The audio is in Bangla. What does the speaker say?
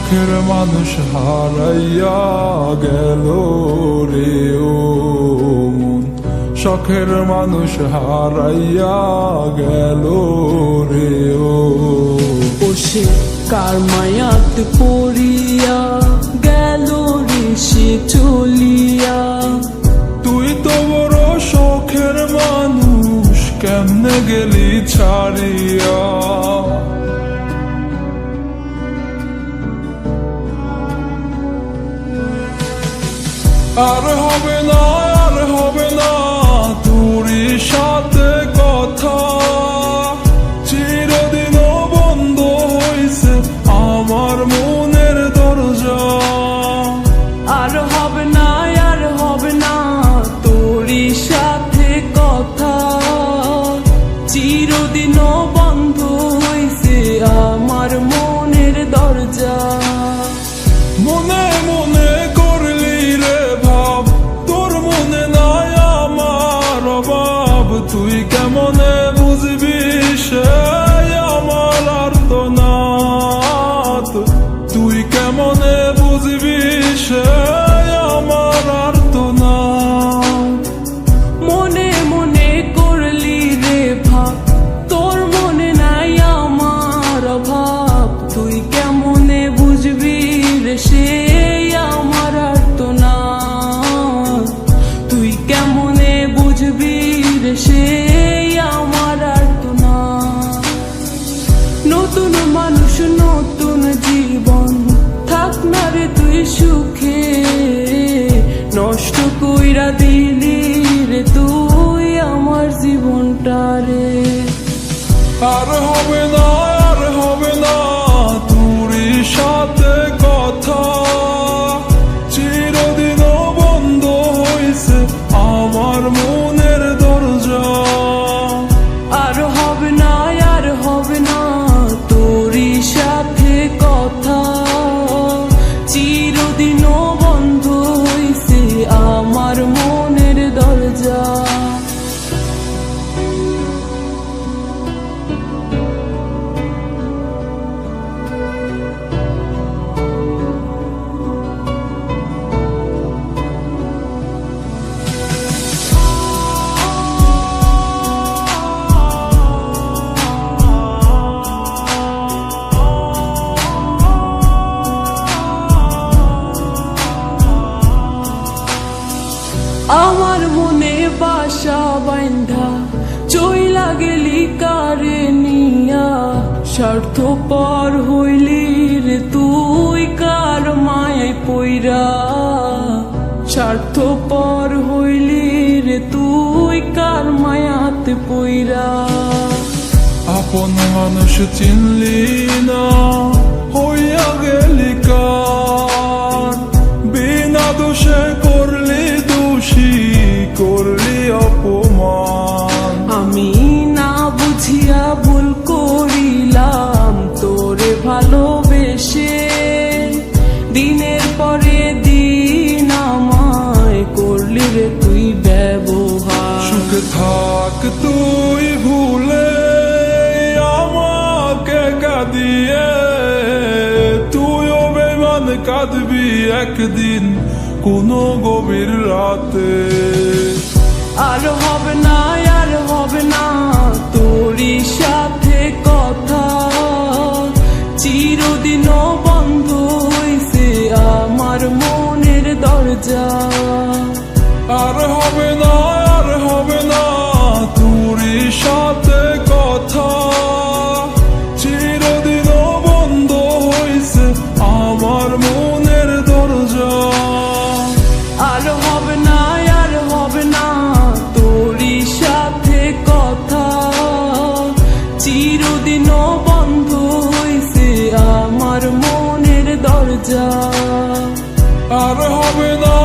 শখের মানুষ হারাইয়া গেল রে ও মন, শখের মানুষ হারাইয়া গেল রে ও। সে কার মায়াত পড়িয়া গেল রে সে চলিয়া। তুই তো বড় শখের মানুষ, কেমনে গেলি ছাড়িয়া। আর হবে না, আর হবে না তোরই সাথে কথা, চিরদিনও বন্ধ হইছে আমার মনের দরজা। আর হবে না, আর হবে না তোরই সাথে কথা, চিরদিনও বন্ধ হইছে আমার মনের দরজা। মনে মনে করলি রে ভাব, তোর মনে নাই আমার অভাব। তুই কেমনে বুঝবি সে আমার আর্তনাদ, তুই কেমনে বুঝবি সে আমার আর্তনাদ। মনে মনে করলি রে ভাব, তোর মনে নাই আমার অভাব। তুই কেমনে বুঝবি রে সে আমার আর্তনাদ, তুই কেমনে বুঝবি রে সে আমার আর্তনাদ। নতুন মানুষ নতুন জীবন, থাক না রে তুই সুখে, নষ্ট কইরা দিলি রে তুই আমার জীবনটা রে। আর হবে না, আর হবে না তোরই সাথে কথা, চিরদিনও বন্ধ হইছে আমার মনের দরজা। আর হবে না, আর হবে না তোরই সাথে কথা, চিরদিনও বন্ধ হইছে আমার মনের দরজা। আমার মনে বাসা বাইন্ধা চইলা গেলি কারে নিয়া, স্বার্থপর হইলি রে তুই কার মায়ায় পইরা। স্বার্থপর হইলি রে তুই কার মায়াতে পইরা। আপন মানুষ চিনলি না, হইয়া গেলি কার, বিনা দোষে করলি দোষী, করলি অপমান। আমি না বুঝিয়া ভুল করিলাম তোরে ভালোবেসে, দিনের পরে দিন আমায় করলি রে তুই ব্যবহার। সুখে থাক তুই ভুলে আমাকে কাঁদিয়ে, তুইও বেমান কাঁদবি একদিন কোনো গভীর রাতে। আর হবে না, আর হবে না তোরই সাথে কথা, চিরদিনও বন্ধ হইছে আমার মনের দরজা। আর হবে না, আর হবে না তোরই সাথে কথা, চিরদিনও বন্ধ হইছে আমার মনের দরজা। আর হবে না, আর হবে না তোরই সাথে কথা, চিরদিনও বন্ধ হইছে আমার মনের দরজা। আর হবে না,